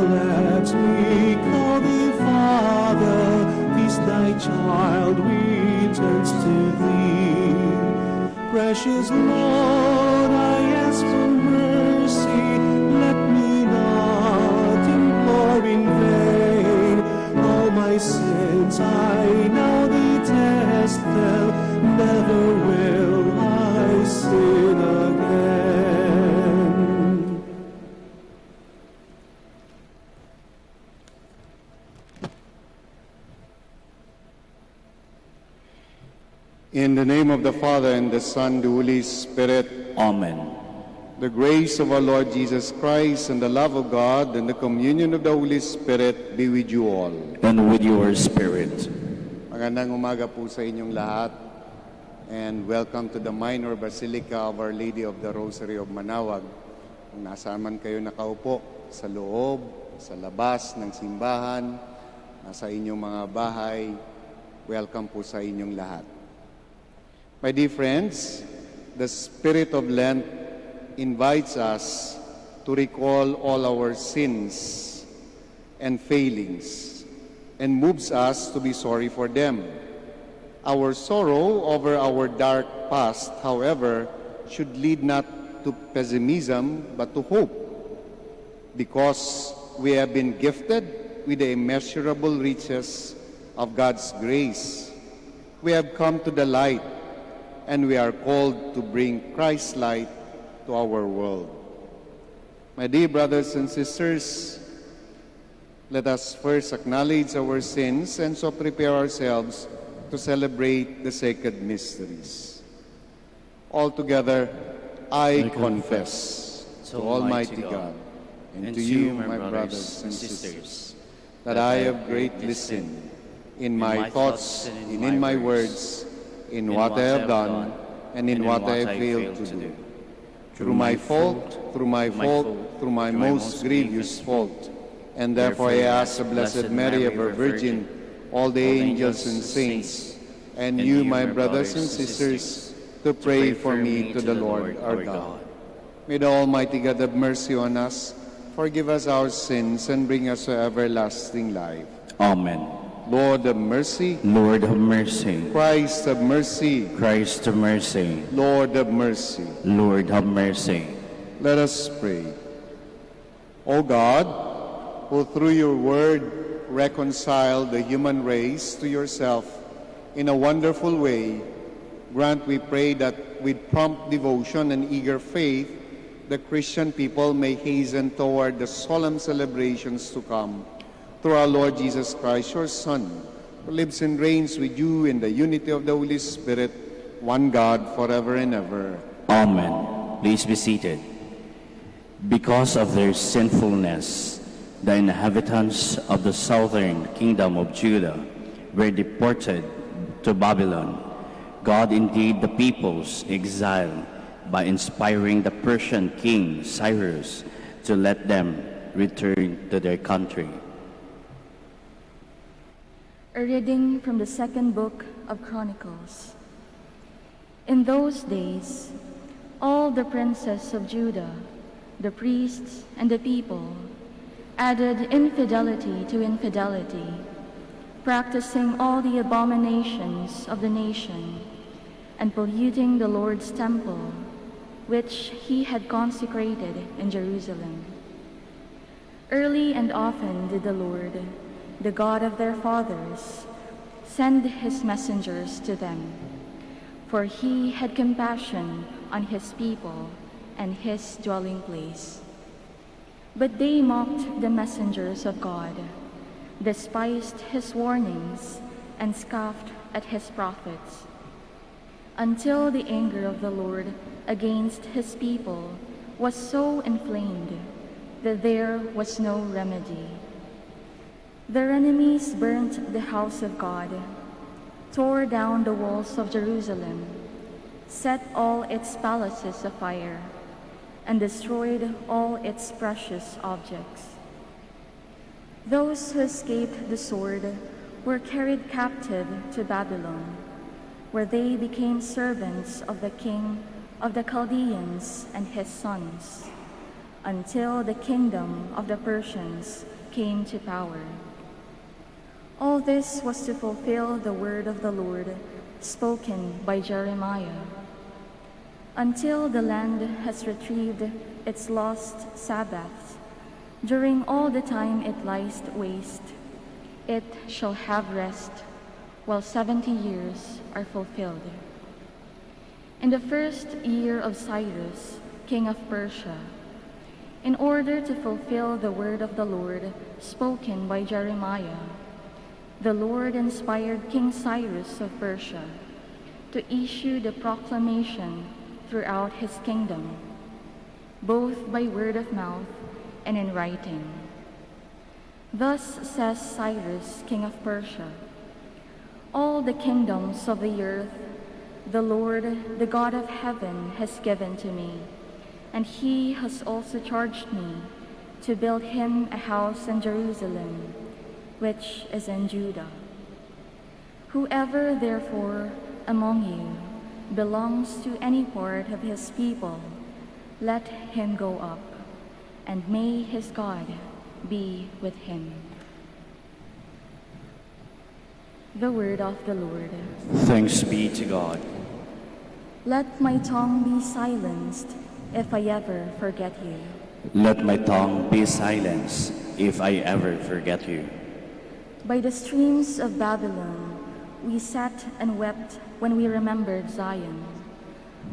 let me call thee Father, this thy child returns to thee. Precious Lord, I ask for mercy, let me not implore in vain. All my sins I now detest them, never will I sin again. In the name of the Father, and the Son, the Holy Spirit. Amen. The grace of our Lord Jesus Christ, and the love of God, and the communion of the Holy Spirit be with you all. And with your spirit. Magandang umaga po sa inyong lahat, and welcome to the Minor Basilica of Our Lady of the Rosary of Manaoag. Kung nasaan man kayo nakaupo, sa loob, sa labas ng simbahan, nasa inyong mga bahay, welcome po sa inyong lahat. My dear friends, the spirit of Lent invites us to recall all our sins and failings and moves us to be sorry for them. Our sorrow over our dark past, however, should lead not to pessimism but to hope, because we have been gifted with the immeasurable riches of God's grace. We have come to the light, and we are called to bring Christ's light to our world. My dear brothers and sisters, let us first acknowledge our sins and so prepare ourselves to celebrate the sacred mysteries. Altogether, I confess to Almighty God and to you, my brothers and sisters, that I have greatly sinned in my thoughts and in my words, in what I have done, and in what I have failed to do. Through my fault, through my most grievous fault. And therefore I ask the Blessed Mary, ever Virgin, all the angels and saints, and you, my brothers and sisters, to pray for me to the Lord our God. May the Almighty God have mercy on us, forgive us our sins, and bring us to everlasting life. Amen. Lord have mercy. Lord have mercy. Christ have mercy. Christ have mercy. Lord have mercy. Lord have mercy. Let us pray. O God, who through your word reconciled the human race to yourself in a wonderful way, grant, we pray, that with prompt devotion and eager faith, the Christian people may hasten toward the solemn celebrations to come. Through our Lord Jesus Christ, your Son, who lives and reigns with you in the unity of the Holy Spirit, one God, forever and ever. Amen. Please be seated. Because of their sinfulness, the inhabitants of the southern kingdom of Judah were deported to Babylon. God indeed the peoples exiled by inspiring the Persian king Cyrus to let them return to their country. A reading from the second book of Chronicles. In those days, all the princes of Judah, the priests and the people, added infidelity to infidelity, practicing all the abominations of the nation, and polluting the Lord's temple, which he had consecrated in Jerusalem. Early and often did the Lord, the God of their fathers, send his messengers to them, for he had compassion on his people and his dwelling place. But they mocked the messengers of God, despised his warnings, and scoffed at his prophets, until the anger of the Lord against his people was so inflamed that there was no remedy. Their enemies burnt the house of God, tore down the walls of Jerusalem, set all its palaces afire, and destroyed all its precious objects. Those who escaped the sword were carried captive to Babylon, where they became servants of the king of the Chaldeans and his sons, until the kingdom of the Persians came to power. All this was to fulfill the word of the Lord spoken by Jeremiah. Until the land has retrieved its lost Sabbaths, during all the time it lies waste, it shall have rest while 70 years are fulfilled. In the first year of Cyrus, king of Persia, in order to fulfill the word of the Lord spoken by Jeremiah, the Lord inspired King Cyrus of Persia to issue the proclamation throughout his kingdom, both by word of mouth and in writing. Thus says Cyrus, king of Persia, "All the kingdoms of the earth the Lord, the God of heaven, has given to me, and he has also charged me to build him a house in Jerusalem, which is in Judah. Whoever therefore among you belongs to any part of his people, let him go up, and may his God be with him." The word of the Lord. Thanks be to God. Let my tongue be silenced if I ever forget you. Let my tongue be silenced if I ever forget you. By the streams of Babylon, we sat and wept when we remembered Zion.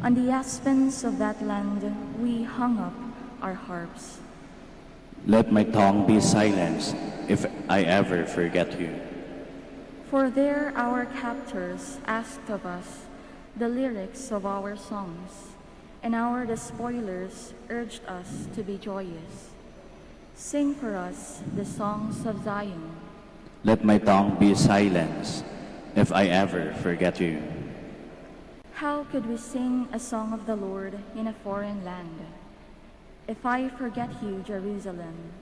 On the aspens of that land, we hung up our harps. Let my tongue be silenced if I ever forget you. For there our captors asked of us the lyrics of our songs, and our despoilers urged us to be joyous. Sing for us the songs of Zion. Let my tongue be silenced if I ever forget you. How could we sing a song of the Lord in a foreign land? If I forget you, Jerusalem,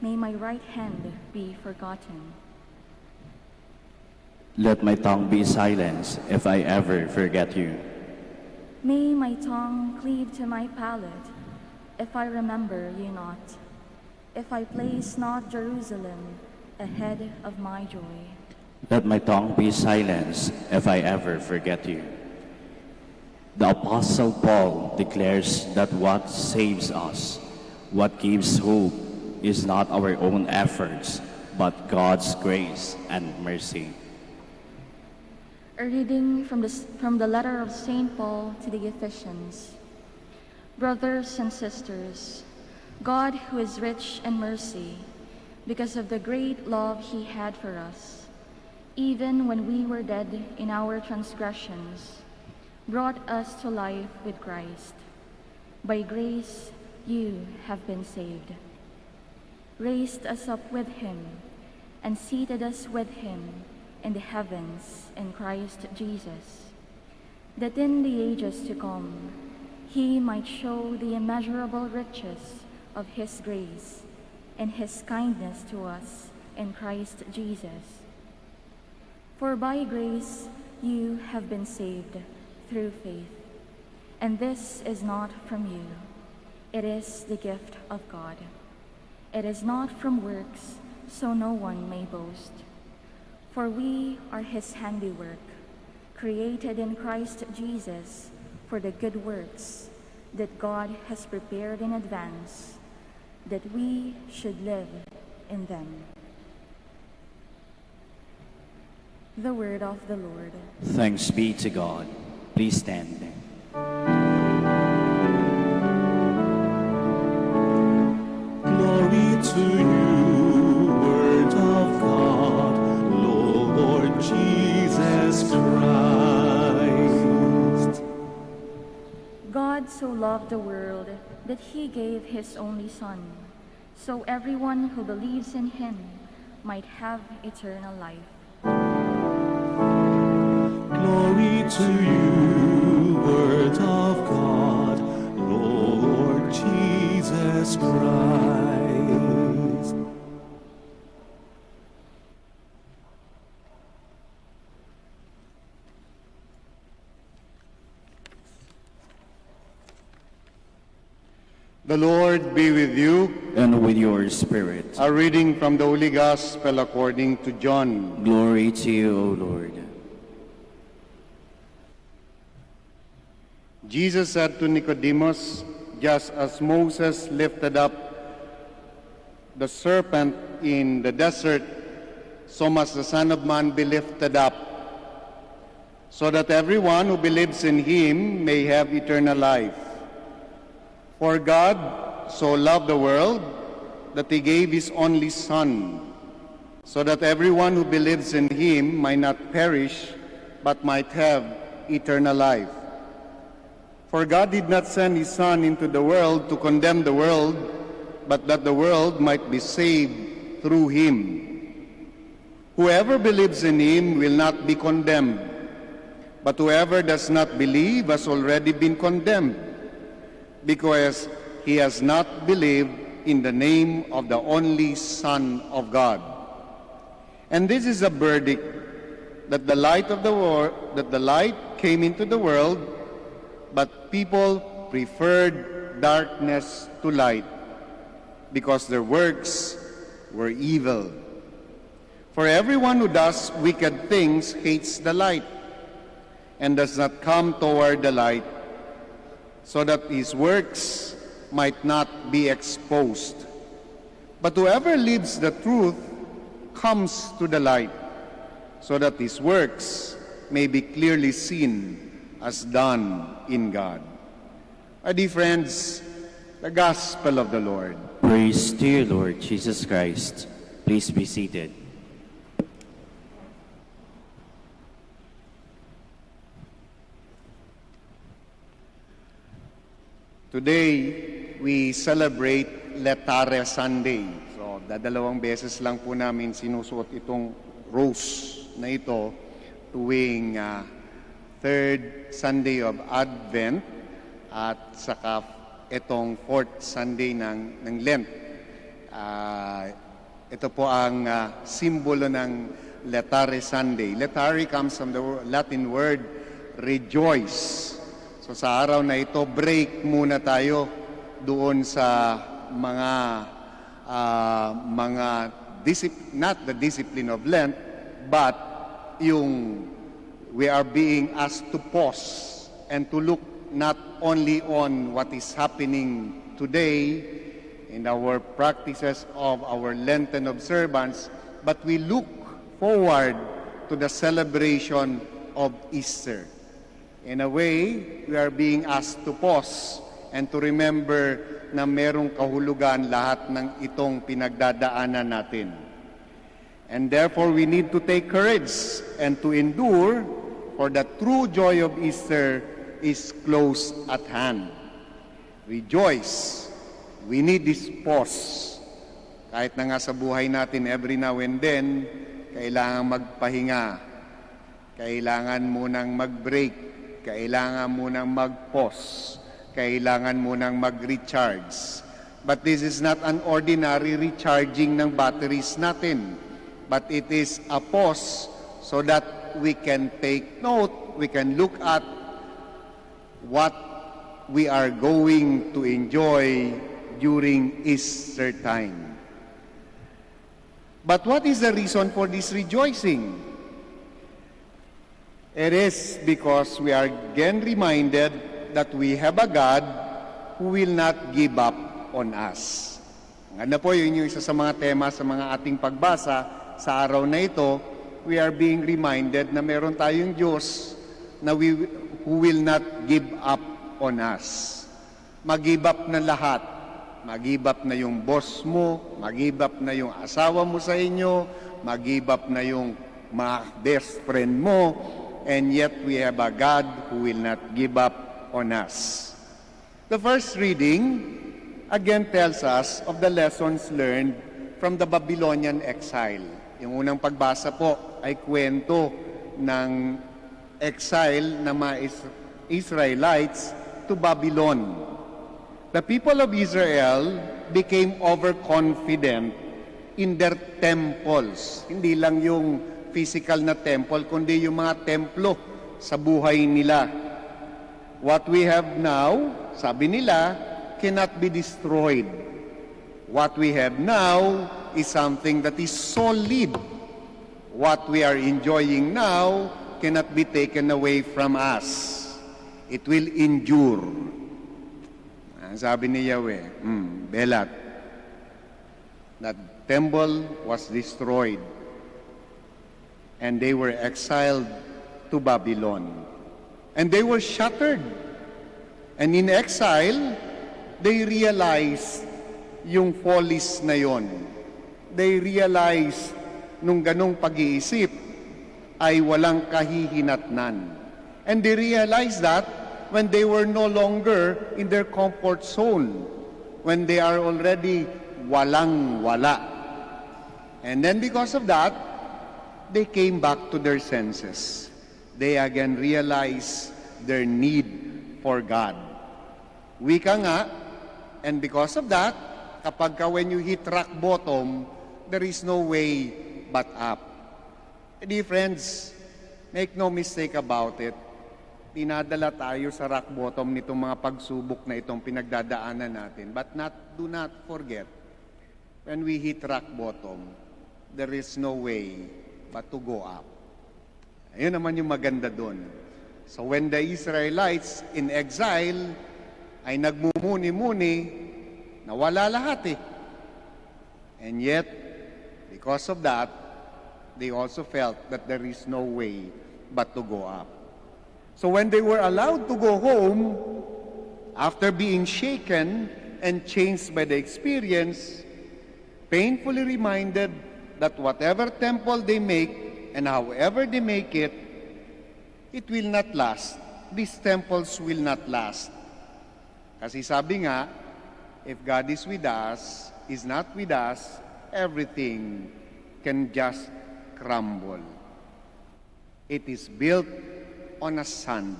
may my right hand be forgotten. Let my tongue be silenced if I ever forget you. May my tongue cleave to my palate if I remember you not, if I place not Jerusalem ahead of my joy. Let my tongue be silenced if I ever forget you. The Apostle Paul declares that what saves us, what gives hope, is not our own efforts, but God's grace and mercy. A reading from the letter of St. Paul to the Ephesians. Brothers and sisters, God, who is rich in mercy, because of the great love he had for us, even when we were dead in our transgressions, brought us to life with Christ. By grace you have been saved. Raised us up with him and seated us with him in the heavens in Christ Jesus, that in the ages to come he might show the immeasurable riches of his grace and his kindness to us in Christ Jesus. For by grace you have been saved through faith, and this is not from you, it is the gift of God. It is not from works, so no one may boast. For we are his handiwork, created in Christ Jesus for the good works that God has prepared in advance, that we should live in them. The word of the Lord. Thanks be to God. Please stand. Glory to you, Word of God, Lord Jesus Christ. God so loved the world that he gave his only Son, so everyone who believes in him might have eternal life. Glory to you, Word of God, Lord Jesus Christ. The Lord be with you. And with your spirit. A reading from the Holy Gospel according to John. Glory to you, O Lord. Jesus said to Nicodemus, just as Moses lifted up the serpent in the desert, so must the Son of Man be lifted up, so that everyone who believes in him may have eternal life. For God so loved the world that he gave his only Son, so that everyone who believes in him might not perish, but might have eternal life. For God did not send his Son into the world to condemn the world, but that the world might be saved through him. Whoever believes in him will not be condemned, but whoever does not believe has already been condemned, because he has not believed in the name of the only Son of God. And this is a verdict, that the light came into the world, but people preferred darkness to light, because their works were evil. For everyone who does wicked things hates the light, and does not come toward the light, so that his works might not be exposed. But whoever lives the truth comes to the light, so that his works may be clearly seen as done in God. Our dear friends, the Gospel of the Lord. Praise to you, Lord Jesus Christ. Please be seated. Today, we celebrate Letare Sunday. So, dadalawang beses lang po namin sinusuot itong rose na ito tuwing third Sunday of Advent at saka itong fourth Sunday ng Lent. Ito po ang simbolo ng Letare Sunday. Letare comes from the Latin word rejoice. So sa araw na ito, break muna tayo doon sa not the discipline of Lent, but we are being asked to pause and to look not only on what is happening today in our practices of our Lenten observance, but we look forward to the celebration of Easter. In a way, we are being asked to pause and to remember na merong kahulugan lahat ng itong pinagdadaanan natin. And therefore, we need to take courage and to endure, for the true joy of Easter is close at hand. Rejoice. We need this pause. Kahit na nga sa buhay natin, every now and then, kailangan magpahinga. Kailangan munang mag-break. Kailangan munang mag-pause. Kailangan munang mag-recharge. But this is not an ordinary recharging ng batteries natin. But it is a pause so that we can take note, we can look at what we are going to enjoy during Easter time. But what is the reason for this rejoicing? It is because we are again reminded that we have a God who will not give up on us. Ano po, yun yung isa sa mga tema sa mga ating pagbasa sa araw na ito. We are being reminded na meron tayong Diyos na who will not give up on us. Mag-give up na lahat. Mag-give up na yung boss mo, mag-give up na yung asawa mo sa inyo, mag-give up na yung mga best friend mo, and yet we have a God who will not give up on us. The first reading again tells us of the lessons learned from the Babylonian exile. Yung unang pagbasa po ay kwento ng exile ng mga Israelites to Babylon. The people of Israel became overconfident in their temples. Hindi lang yung physical na temple, kundi yung mga templo sa buhay nila. What we have now, sabi nila, cannot be destroyed. What we have now is something that is solid. What we are enjoying now cannot be taken away from us. It will endure. Ang sabi ni Yahweh, Belat, that temple was destroyed and they were exiled to Babylon. And they were shattered. And in exile, they realized yung follies na yon. They realized nung ganong pag-iisip ay walang kahihinatnan. And they realized that when they were no longer in their comfort zone, when they are already walang-wala. And then because of that, they came back to their senses. They again realized their need for God. Wika nga, and because of that, kapag when you hit rock bottom, there is no way but up. Dear friends, make no mistake about it. Dinadala tayo sa rock bottom nitong mga pagsubok na itong pinagdadaanan natin. But do not forget, when we hit rock bottom, there is no way but to go up. Ayun naman yung maganda doon. So when the Israelites in exile ay nagmumuni-muni, nawala lahat eh. And yet, because of that, they also felt that there is no way but to go up. So when they were allowed to go home, after being shaken and changed by the experience, painfully reminded that whatever temple they make and however they make it, it will not last. These temples will not last. Kasi sabi nga, if God is with us, is not with us, everything can just crumble. It is built on a sand.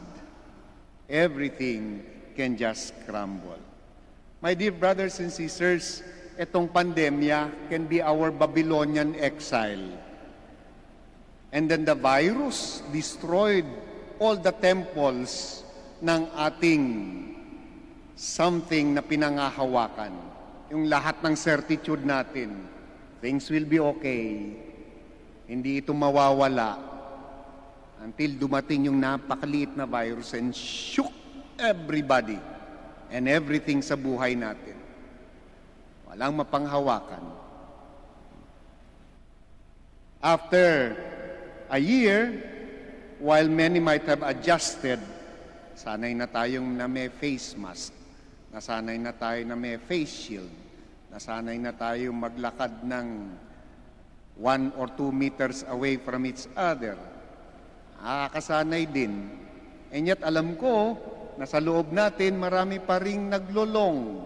Everything can just crumble. My dear brothers and sisters, itong pandemya can be our Babylonian exile. And then the virus destroyed all the temples ng ating something na pinangahawakan. Yung lahat ng certitude natin, things will be okay. Hindi ito mawawala. Until dumating yung napakaliit na virus and shook everybody and everything sa buhay natin. Walang mapanghawakan. After a year, while many might have adjusted, sanay na tayong na may face mask, nasanay na tayo na may face shield, nasanay na tayong maglakad ng 1 or 2 meters away from each other. Nakakasanay din. And yet alam ko na sa loob natin marami pa ring naglolong.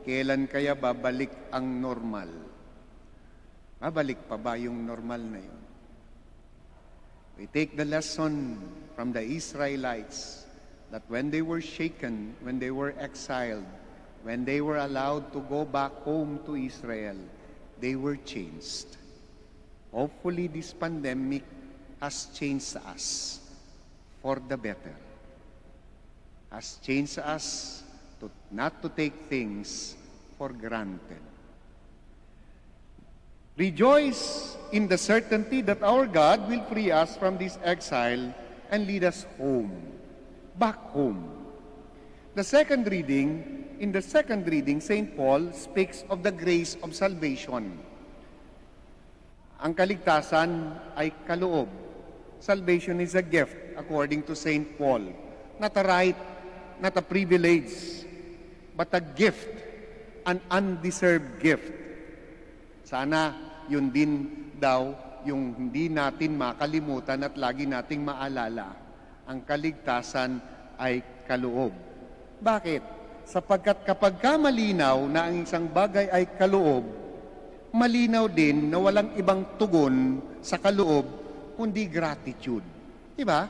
Kailan kaya babalik ang normal? Babalik pa ba yung normal na yun? We take the lesson from the Israelites that when they were shaken, when they were exiled, when they were allowed to go back home to Israel, they were changed. Hopefully this pandemic has changed us for the better. Has changed us to not to take things for granted. Rejoice in the certainty that our God will free us from this exile and lead us home, back home. In the second reading, St. Paul speaks of the grace of salvation. Ang kaligtasan ay kaloob. Salvation is a gift, according to St. Paul. Not a right, not a privilege, but a gift, an undeserved gift. Sana yun din daw yung hindi natin makalimutan at lagi nating maalala. Ang kaligtasan ay kaloob. Bakit? Sapagkat kapag malinaw na ang isang bagay ay kaloob, malinaw din na walang ibang tugon sa kaloob kundi gratitude. Diba?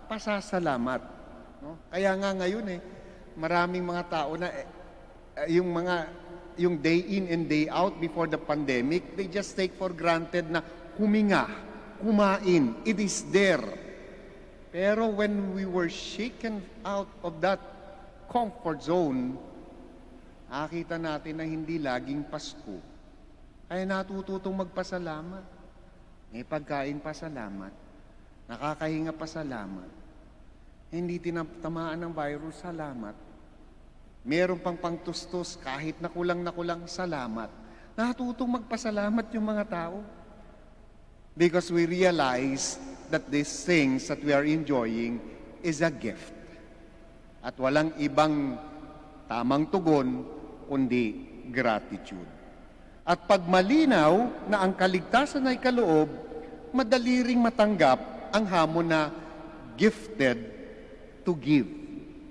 Pasasalamat. No? Kaya nga ngayon maraming mga tao na yung day in and day out before the pandemic, they just take for granted na huminga, kumain, it is there. Pero when we were shaken out of that comfort zone, nakita natin na hindi laging Pasko. Kaya natututong magpasalamat. May pagkain pasalamat. Nakakahinga pasalamat. Hindi tinatamaan ng virus, salamat. Meron pang pangtustos kahit na kulang, salamat. Natutong magpasalamat yung mga tao. Because we realize that these things that we are enjoying is a gift. At walang ibang tamang tugon kundi gratitude. At pag malinaw na ang kaligtasan ay kaloob, madali ring matanggap ang hamon na gifted to give.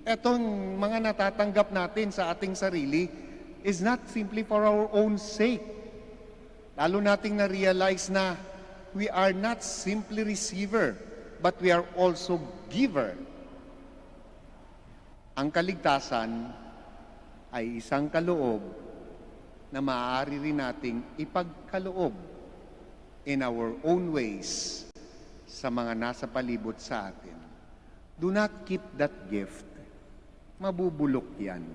Etong mga natatanggap natin sa ating sarili is not simply for our own sake. Lalo nating na-realize na we are not simply receiver, but we are also giver. Ang kaligtasan ay isang kaloob na maaari rin nating ipagkaloob in our own ways sa mga nasa palibot sa atin. Do not keep that gift. Mabubulok yan.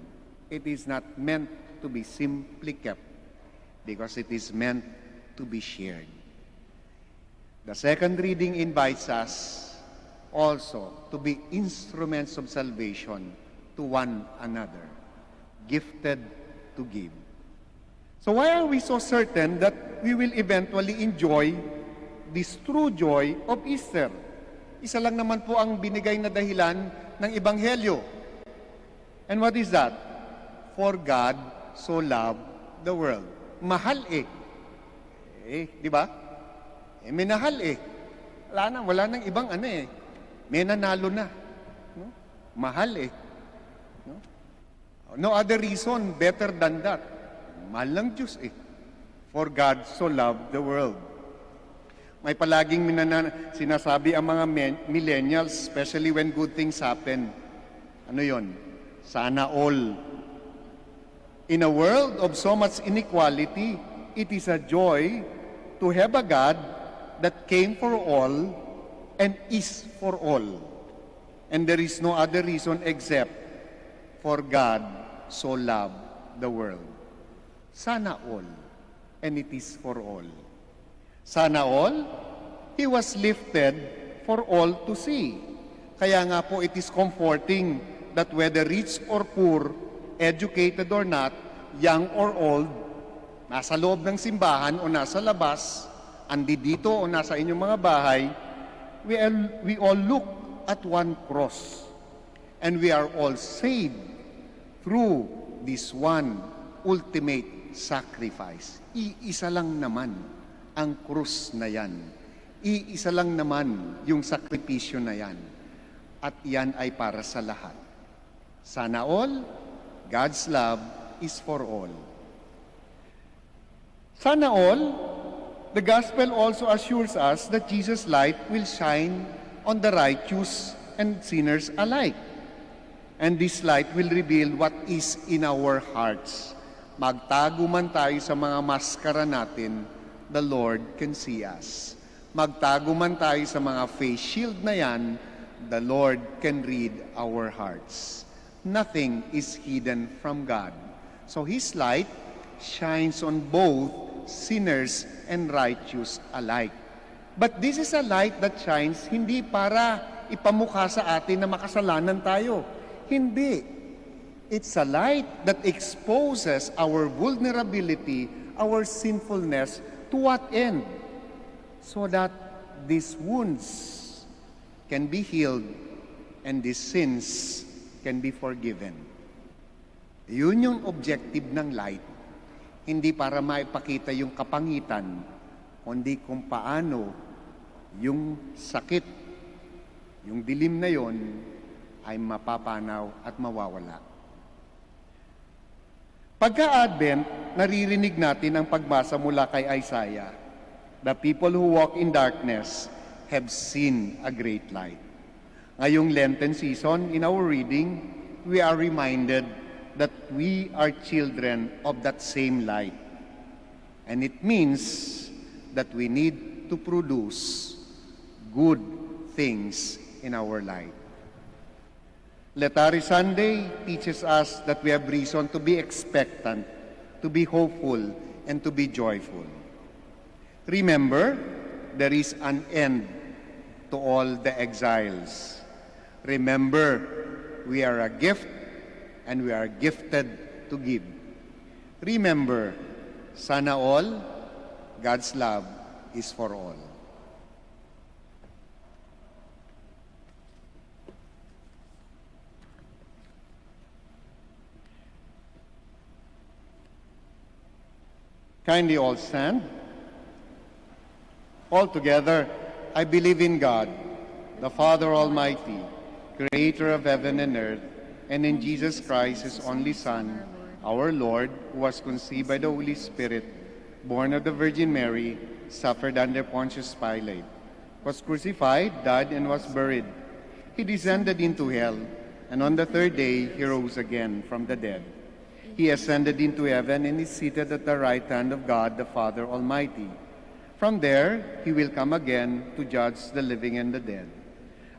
It is not meant to be simply kept because it is meant to be shared. The second reading invites us also to be instruments of salvation to one another, gifted to give. So why are we so certain that we will eventually enjoy this true joy of Easter? Isa lang naman po ang binigay na dahilan ng Ebanghelyo. And what is that? For God so loved the world. Mahal eh. Di ba? Minahal eh. Wala nang ibang ano eh. May nanalo na. No? Mahal eh. No other reason better than that. Mahal ng Diyos eh. For God so loved the world. May palaging sinasabi ang mga millennials, especially when good things happen. Ano yon? Sana all. In a world of so much inequality, it is a joy to have a God that came for all and is for all. And there is no other reason except for God so loved the world. Sana all, and it is for all. Sana all, He was lifted for all to see. Kaya nga po, it is comforting that whether rich or poor, educated or not, young or old, nasa loob ng simbahan o nasa labas, andi dito o nasa inyong mga bahay, we all look at one cross. And we are all saved through this one ultimate sacrifice. Iisa lang naman ang krus na yan. Iisa lang naman yung sakripisyo na yan. At yan ay para sa lahat. Sana all, God's love is for all. Sana all, the gospel also assures us that Jesus' light will shine on the righteous and sinners alike. And this light will reveal what is in our hearts. Magtago man tayo sa mga maskara natin, the Lord can see us. Magtago man tayo sa mga face shield na yan, the Lord can read our hearts. Nothing is hidden from God. So His light shines on both sinners and righteous alike. But this is a light that shines hindi para ipamukha sa atin na makasalanan tayo. Hindi. It's a light that exposes our vulnerability, our sinfulness, to what end? So that these wounds can be healed and these sins can be forgiven. Yun yung objective ng light. Hindi para maipakita yung kapangitan, kundi kung paano yung sakit, yung dilim na yon ay mapapanaw at mawawala. Pagka-Advent, naririnig natin ang pagbasa mula kay Isaiah. The people who walk in darkness have seen a great light. Ngayong Lenten season, in our reading, we are reminded that we are children of that same light. And it means that we need to produce good things in our life. Letari Sunday teaches us that we have reason to be expectant, to be hopeful, and to be joyful. Remember, there is an end to all the exiles. Remember, we are a gift and we are gifted to give. Remember, sana all, God's love is for all. Kindly all stand. All together, I believe in God, the Father Almighty, creator of heaven and earth, and in Jesus Christ, his only Son, our Lord, who was conceived by the Holy Spirit, born of the Virgin Mary, suffered under Pontius Pilate, was crucified, died, and was buried. He descended into hell, and on the third day he rose again from the dead. He ascended into heaven and is seated at the right hand of God, the Father Almighty. From there, he will come again to judge the living and the dead.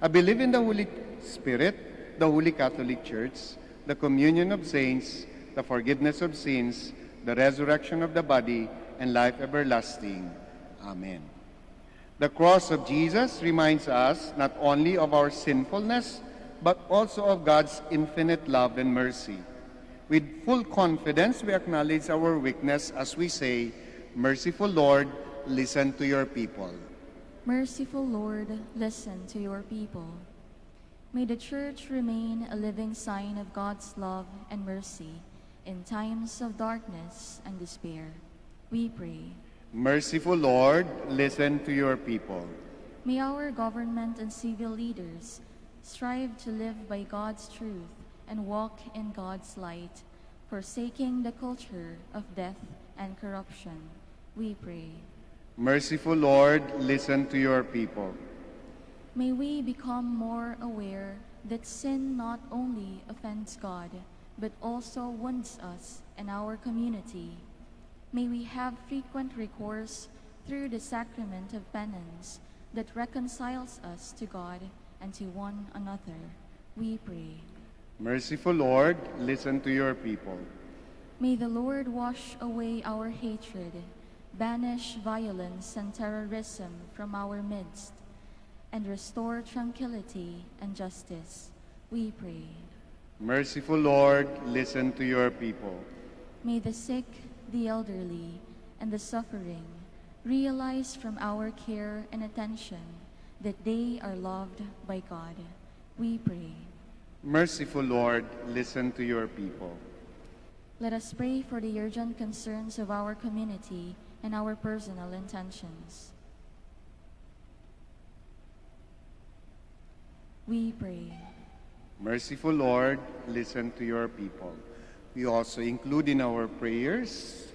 I believe in the Holy Spirit, the Holy Catholic Church, the communion of saints, the forgiveness of sins, the resurrection of the body, and life everlasting. Amen. The cross of Jesus reminds us not only of our sinfulness, but also of God's infinite love and mercy. With full confidence, we acknowledge our weakness as we say, "Merciful Lord, listen to your people." Merciful Lord, listen to your people. May the Church remain a living sign of God's love and mercy in times of darkness and despair. We pray. Merciful Lord, listen to your people. May our government and civil leaders strive to live by God's truth and walk in God's light, forsaking the culture of death and corruption. We pray. Merciful Lord, listen to your people. May we become more aware that sin not only offends God, but also wounds us and our community. May we have frequent recourse through the sacrament of penance that reconciles us to God and to one another. We pray. Merciful Lord, listen to your people. May the Lord wash away our hatred, banish violence and terrorism from our midst, and restore tranquility and justice. We pray. Merciful Lord, listen to your people. May the sick, the elderly, and the suffering realize from our care and attention that they are loved by God. We pray. Merciful Lord, listen to your people. Let us pray for the urgent concerns of our community and our personal intentions. We pray. Merciful Lord, listen to your people. We also include in our prayers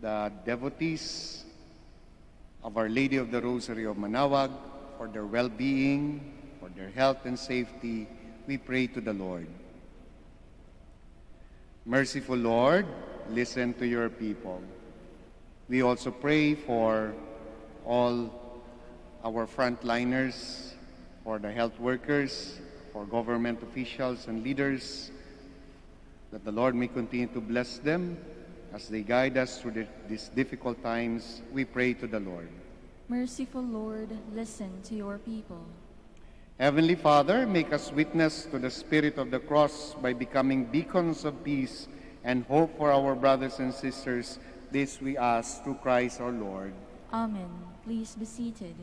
the devotees of Our Lady of the Rosary of Manaoag for their well-being, for their health and safety. We pray to the Lord. Merciful Lord, listen to your people. We also pray for all our frontliners, for the health workers, for government officials and leaders, that the Lord may continue to bless them as they guide us through these difficult times. We pray to the Lord. Merciful Lord, listen to your people. Heavenly Father, make us witness to the spirit of the cross by becoming beacons of peace and hope for our brothers and sisters. This we ask through Christ our Lord. Amen. Please be seated.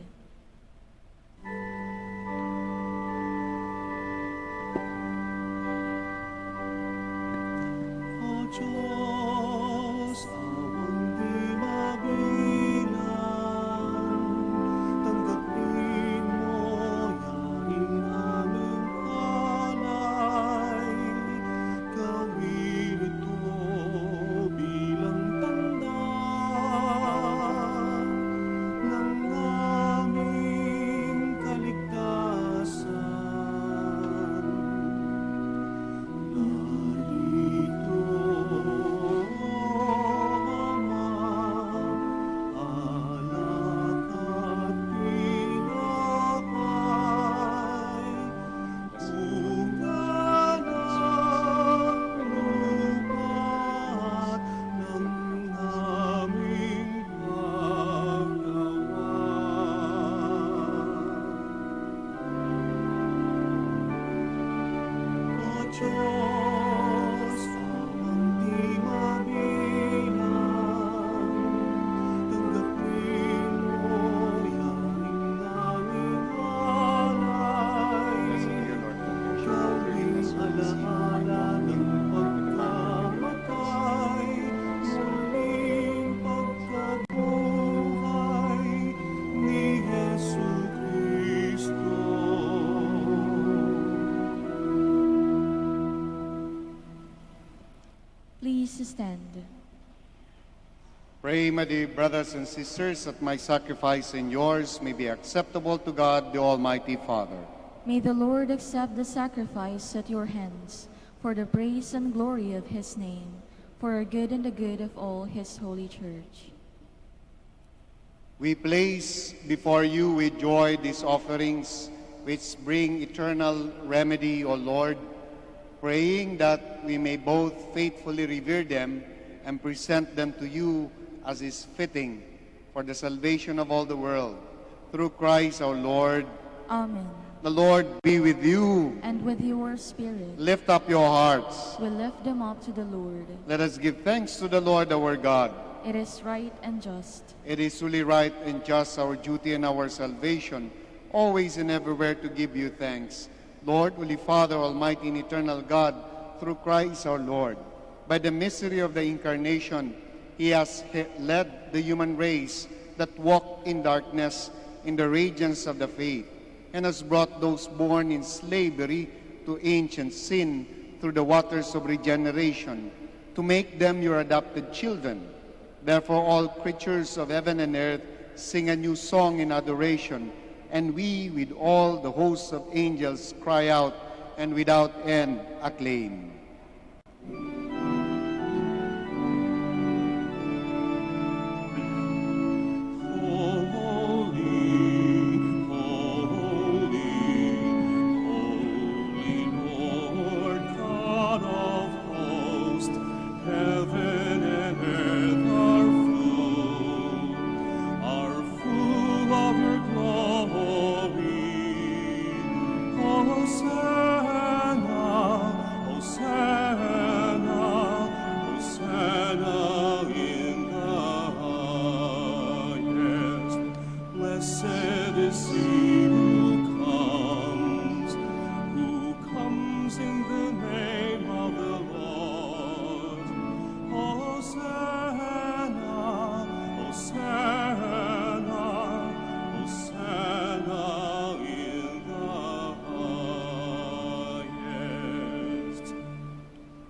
O Diyos, awang di mabilang, tanggapin mo yaing aming alay, gawin ito bilang tanda ng aming kaligtasan. Narito stand. Pray, my dear brothers and sisters, that my sacrifice and yours may be acceptable to God, the Almighty Father. May the Lord accept the sacrifice at your hands for the praise and glory of his name, for our good and the good of all his holy church. We place before you with joy these offerings which bring eternal remedy, O Lord, praying that we may both faithfully revere them and present them to you as is fitting for the salvation of all the world. Through Christ our Lord. Amen. The Lord be with you. And with your spirit, Lift up your hearts. we lift them up to the Lord. Let us give thanks to the Lord our God. It is right and just. It is truly right and just, our duty and our salvation, always and everywhere to give you thanks. Lord, Holy Father, Almighty and Eternal God, through Christ our Lord, by the mystery of the Incarnation, He has led the human race that walked in darkness in the radiance of the faith, and has brought those born in slavery to ancient sin through the waters of regeneration, to make them your adopted children. Therefore all creatures of heaven and earth sing a new song in adoration, and we with all the hosts of angels cry out and without end acclaim.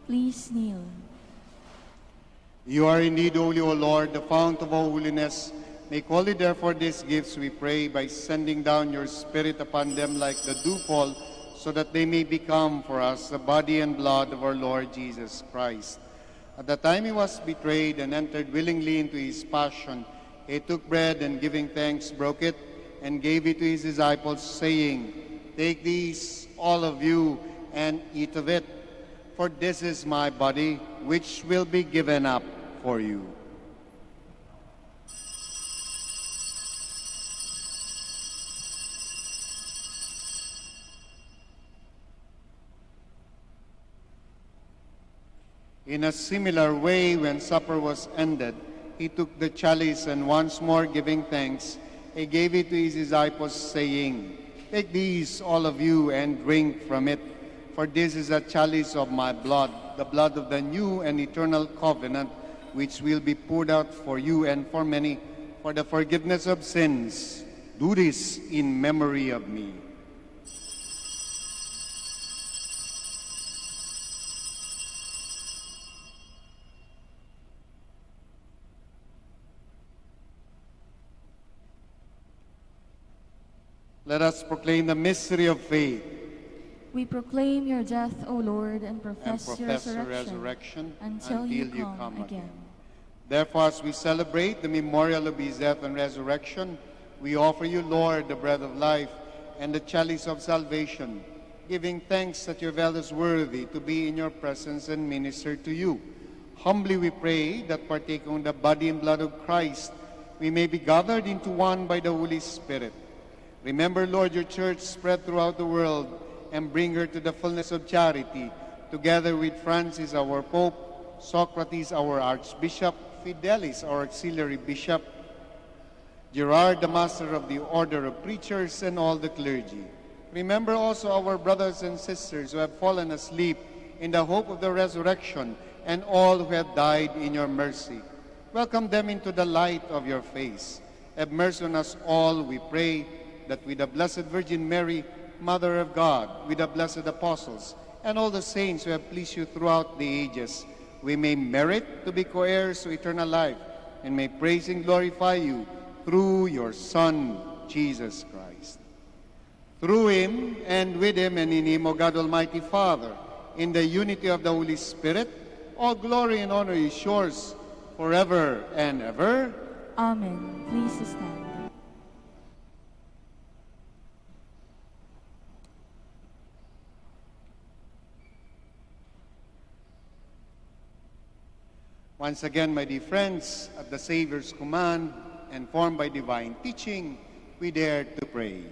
Please kneel. You are indeed holy, O Lord, the fount of all holiness. Make holy therefore these gifts, we pray, by sending down your Spirit upon them like the dewfall, so that they may become for us the body and blood of our Lord Jesus Christ. At the time he was betrayed and entered willingly into his passion, he took bread and giving thanks broke it and gave it to his disciples, saying, "Take these, all of you, and eat of it, for this is my body, which will be given up for you." In a similar way, when supper was ended, he took the chalice and once more giving thanks, he gave it to his disciples, saying, "Take these, all of you, and drink from it, for this is a chalice of my blood, the blood of the new and eternal covenant, which will be poured out for you and for many for the forgiveness of sins. Do this in memory of me." Let us proclaim the mystery of faith. We proclaim your death, O Lord, and And profess your profess the resurrection resurrection until you come again. Therefore, as we celebrate the memorial of his death and resurrection, we offer you, Lord, the bread of life and the chalice of salvation, giving thanks that you have held us worthy to be in your presence and minister to you. Humbly we pray that partaking of the body and blood of Christ, we may be gathered into one by the Holy Spirit. Remember, Lord, your church spread throughout the world, and bring her to the fullness of charity, together with Francis, our Pope, Socrates, our Archbishop, Fidelis, our Auxiliary Bishop, Gerard, the Master of the Order of Preachers, and all the clergy. Remember also our brothers and sisters who have fallen asleep in the hope of the resurrection, and all who have died in your mercy. Welcome them into the light of your face. Have mercy on us all, we pray, that with the Blessed Virgin Mary, Mother of God, with the blessed apostles, and all the saints who have pleased you throughout the ages, we may merit to be co-heirs to eternal life, and may praise and glorify you through your Son, Jesus Christ. Through him, and with him, and in him, O God Almighty Father, in the unity of the Holy Spirit, all glory and honor is yours forever and ever. Amen. Please stand. Once again, my dear friends, at the Savior's command and formed by divine teaching, we dare to pray.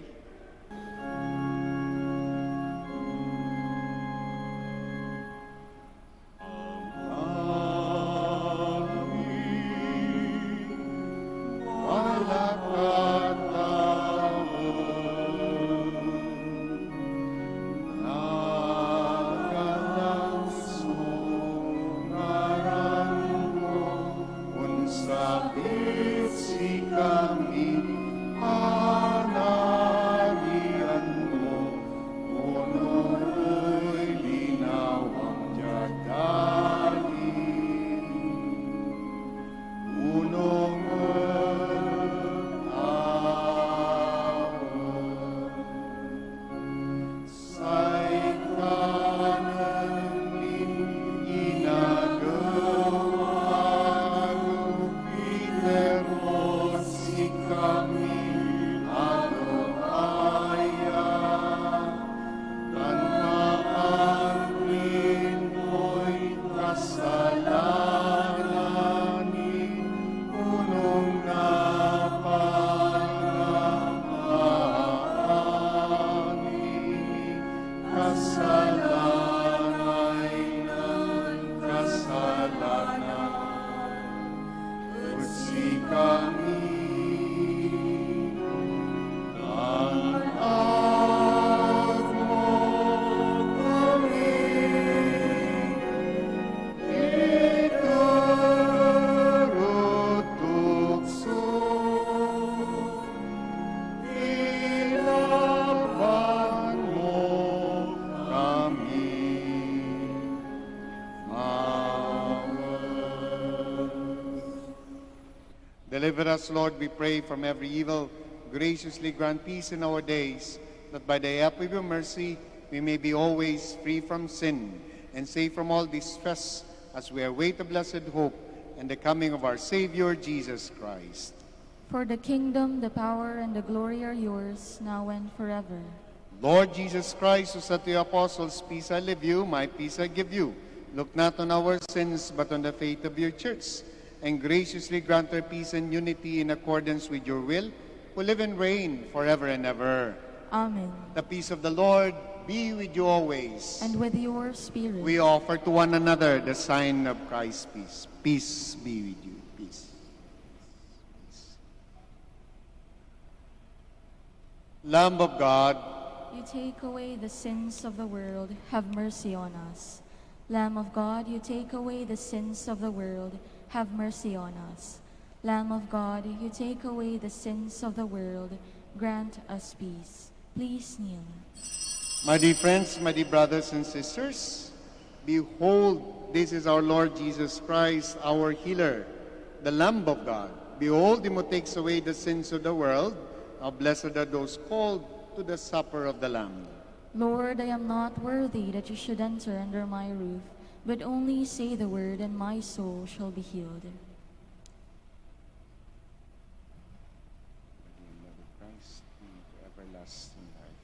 Deliver us, Lord, we pray, from every evil. Graciously grant peace in our days, that by the help of your mercy we may be always free from sin and safe from all distress, as we await the blessed hope and the coming of our Savior, Jesus Christ. For the kingdom, the power, and the glory are yours, now and forever. Lord Jesus Christ, who said to your apostles, "Peace I leave you, my peace I give you," look not on our sins, but on the faith of your church, and graciously grant her peace and unity in accordance with your will, who live and reign forever and ever. Amen. The peace of the Lord be with you always. And with your spirit. We offer to one another the sign of Christ's peace. Peace be with you. Peace. Lamb of God, You take away the sins of the world, have mercy on us. Lamb of God, you take away the sins of the world, have mercy on us. Lamb of God, you take away the sins of the world, grant us peace. Please kneel. my dear friends, my dear brothers and sisters, behold, this is our Lord Jesus Christ, our healer, the Lamb of God. Behold him who takes away the sins of the world. How blessed are those called to the supper of the Lamb. Lord, I am not worthy that you should enter under my roof, but only say the word, and my soul shall be healed. Love of Christ, into everlasting life.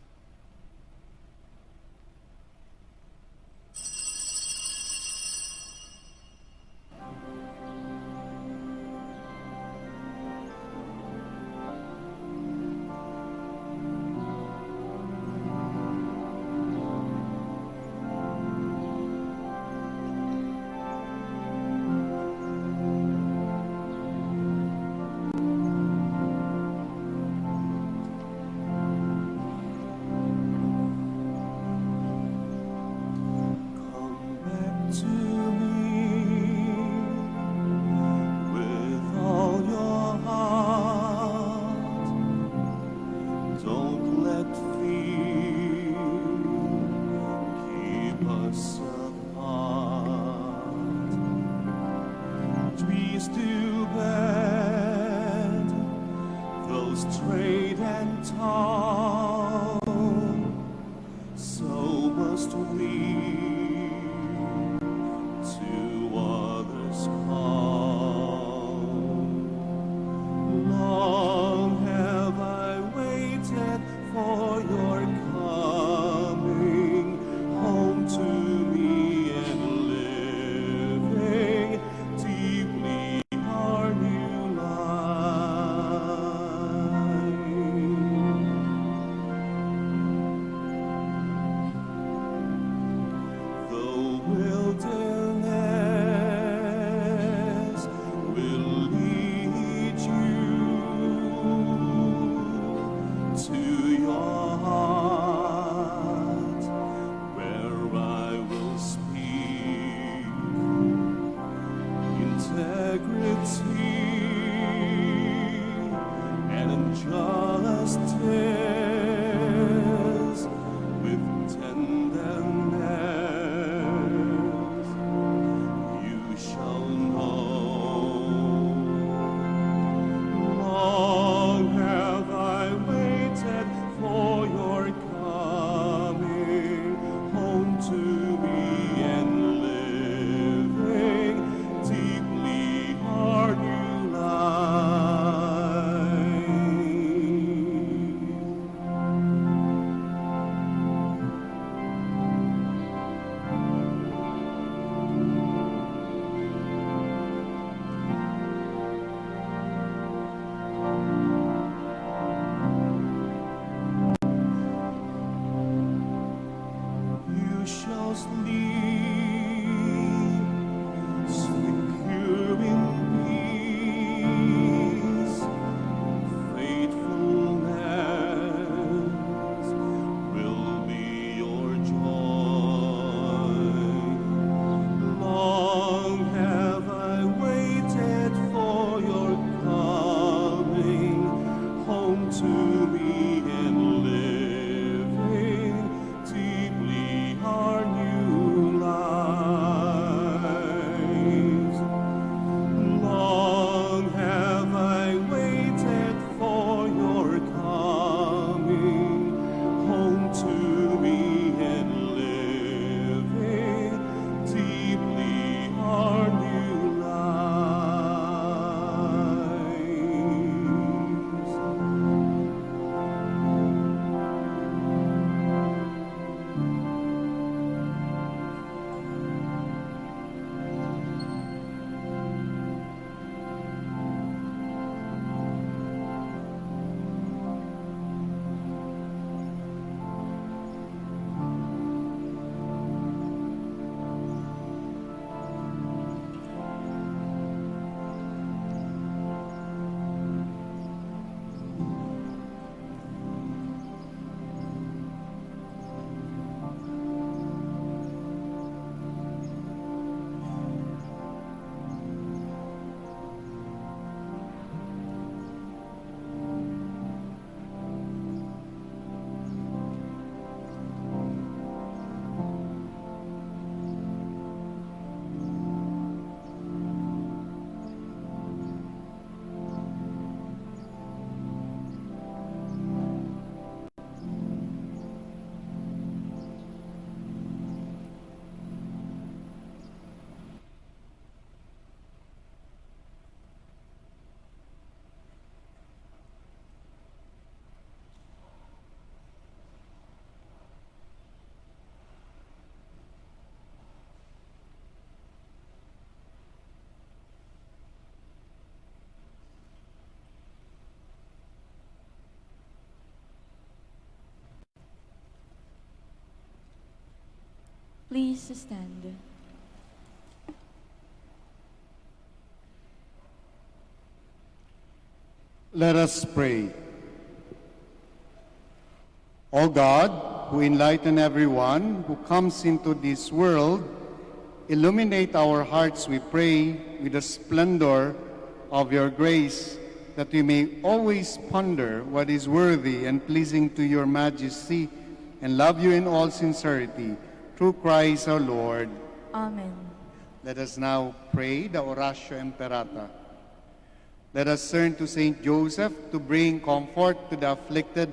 great and tall, so must we to others call. Long have I waited for your coming home to me, and living deeply our new life. The wilderness will lead you to your heart, where I will speak integrity and injustice with tenderness. You shall know. Long have I waited for your coming home to me, and living deeply our new life. You shall sleep secure in peace. Faithfulness will be your joy. Long have I waited for your coming home to me, and living deeply our new lives. Long have I waited for your coming home to me, and living deeply our new lives. Please stand. Let us pray. O God, who enlighten everyone who comes into this world, illuminate our hearts, we pray, with the splendor of your grace, that we may always ponder what is worthy and pleasing to your majesty, and love you in all sincerity, through Christ our Lord. Amen. Let us now pray the Oratio Imperata. Let us turn to Saint Joseph to bring comfort to the afflicted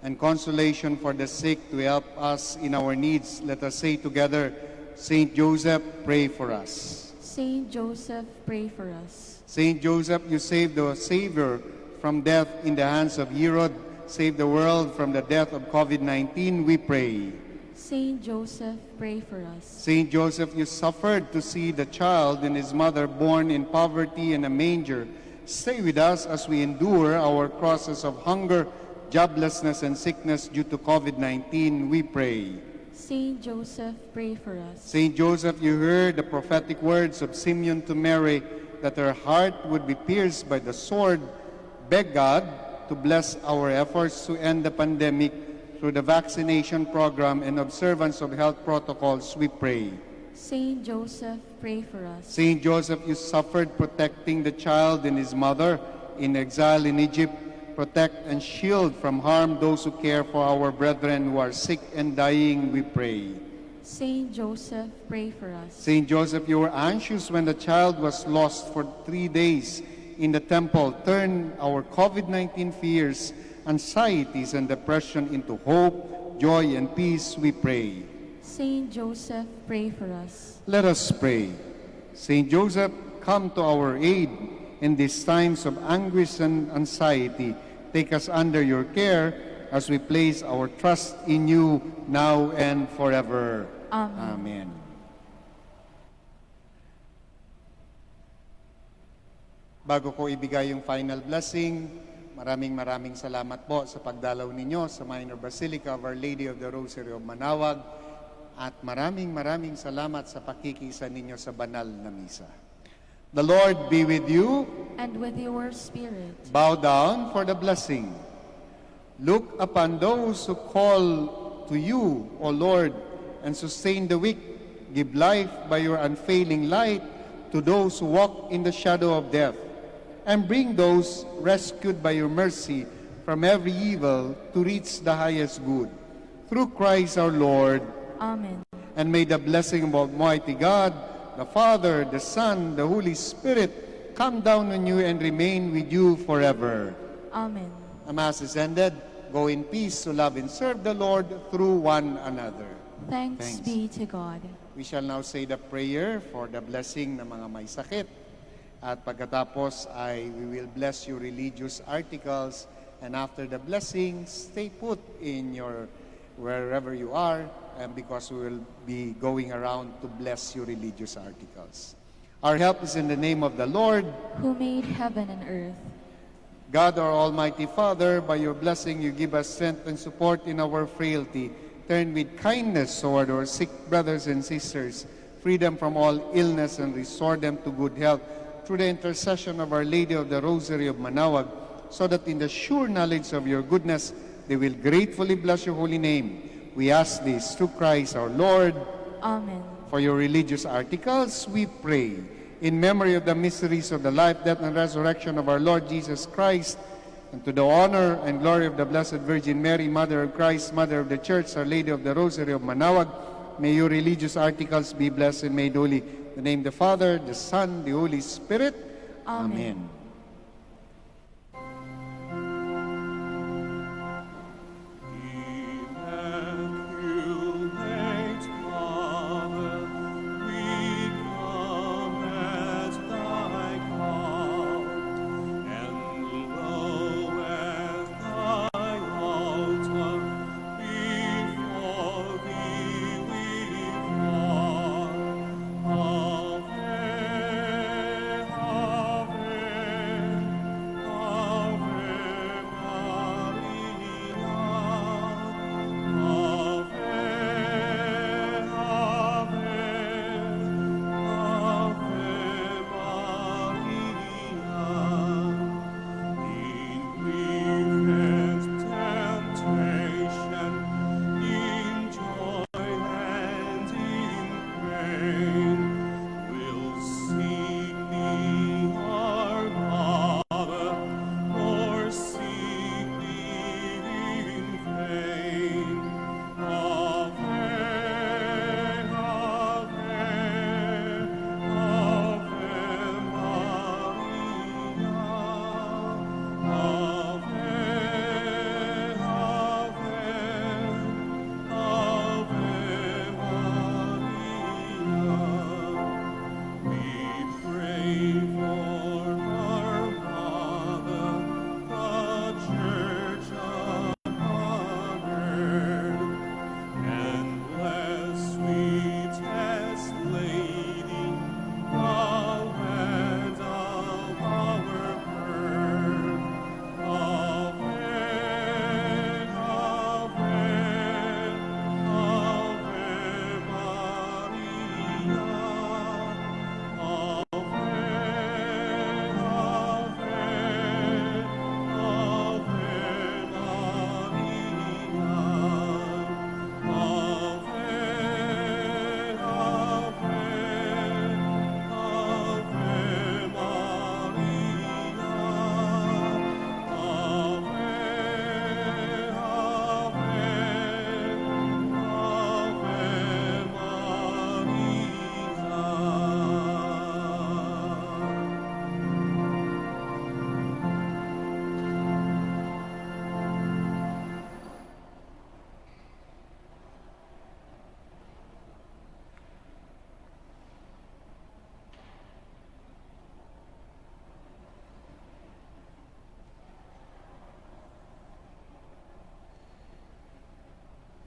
and consolation for the sick, to help us in our needs. Let us say together, Saint Joseph, pray for us. Saint Joseph, pray for us. Saint Joseph, you saved the Savior from death in the hands of Herod. Save the world from the death of COVID-19, we pray. Saint Joseph, pray for us. Saint Joseph, you suffered to see the child and his mother born in poverty in a manger. Stay with us as we endure our crosses of hunger, joblessness, and sickness due to COVID-19, we pray. Saint Joseph, pray for us. Saint Joseph, you heard the prophetic words of Simeon to Mary that her heart would be pierced by the sword. Beg God to bless our efforts to end the pandemic through the vaccination program and observance of health protocols, we pray. Saint Joseph, pray for us. Saint Joseph, you suffered protecting the child and his mother in exile in Egypt. Protect and shield from harm those who care for our brethren who are sick and dying, we pray. Saint Joseph, pray for us. Saint Joseph, you were anxious when the child was lost for 3 days in the temple. Turn our COVID-19 fears, anxieties, and depression into hope, joy, and peace, we pray. Saint Joseph, pray for us. Let us pray. Saint Joseph, come to our aid in these times of anguish and anxiety. Take us under your care as we place our trust in you now and forever. Amen. Amen. Bago ko ibigay yung final blessing, maraming salamat po sa pagdalaw ninyo sa Minor Basilica of Our Lady of the Rosary of Manaoag, at maraming salamat sa pakikisa ninyo sa banal na misa. The Lord be with you. And with your spirit. Bow down for the blessing. Look upon those who call to you, O Lord, and sustain the weak. Give life by your unfailing light to those who walk in the shadow of death, and bring those rescued by your mercy from every evil to reach the highest good. Through Christ our Lord. Amen. And may the blessing of Almighty God, the Father, the Son, the Holy Spirit, come down on you and remain with you forever. Amen. The Mass is ended. Go in peace to love and serve the Lord through one another. Thanks be to God. We shall now say the prayer for the blessing ng mga may sakit. At pagkatapos ay we will bless your religious articles. And after the blessing, stay put in your wherever you are, and because we will be going around to bless your religious articles. Our help is in the name of the Lord, who made heaven and earth. God, our Almighty Father, by your blessing you give us strength and support in our frailty. Turn with kindness toward our sick brothers and sisters, free them from all illness, and restore them to good health through the intercession of Our Lady of the Rosary of Manaoag, so that in the sure knowledge of your goodness they will gratefully bless your holy name. We ask this through Christ our Lord. Amen. For your religious articles, we pray. In memory of the mysteries of the life, death, and resurrection of our Lord Jesus Christ, and to the honor and glory of the Blessed Virgin Mary, Mother of Christ, Mother of the Church, Our Lady of the Rosary of Manaoag, may your religious articles be blessed and made holy. In the name of the Father, the Son, the Holy Spirit. Amen. Amen. Immaculate Mother, we come at thy call, and low at thy altar, before thee we fall. Ave, Ave,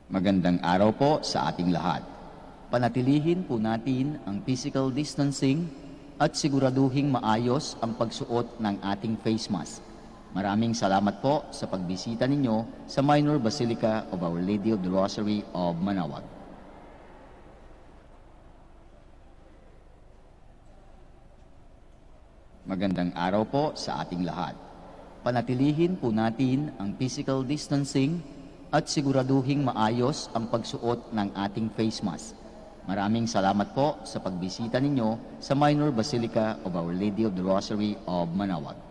Magandang araw po sa ating lahat. Panatilihin po natin ang physical distancing at siguraduhing maayos ang pagsuot ng ating face mask. Maraming salamat po sa pagbisita ninyo sa Minor Basilica of Our Lady of the Rosary of Manaoag. Magandang araw po sa ating lahat. Panatilihin po natin ang physical distancing at siguraduhing maayos ang pagsuot ng ating face mask. Maraming salamat po sa pagbisita ninyo sa Minor Basilica of Our Lady of the Rosary of Manaoag.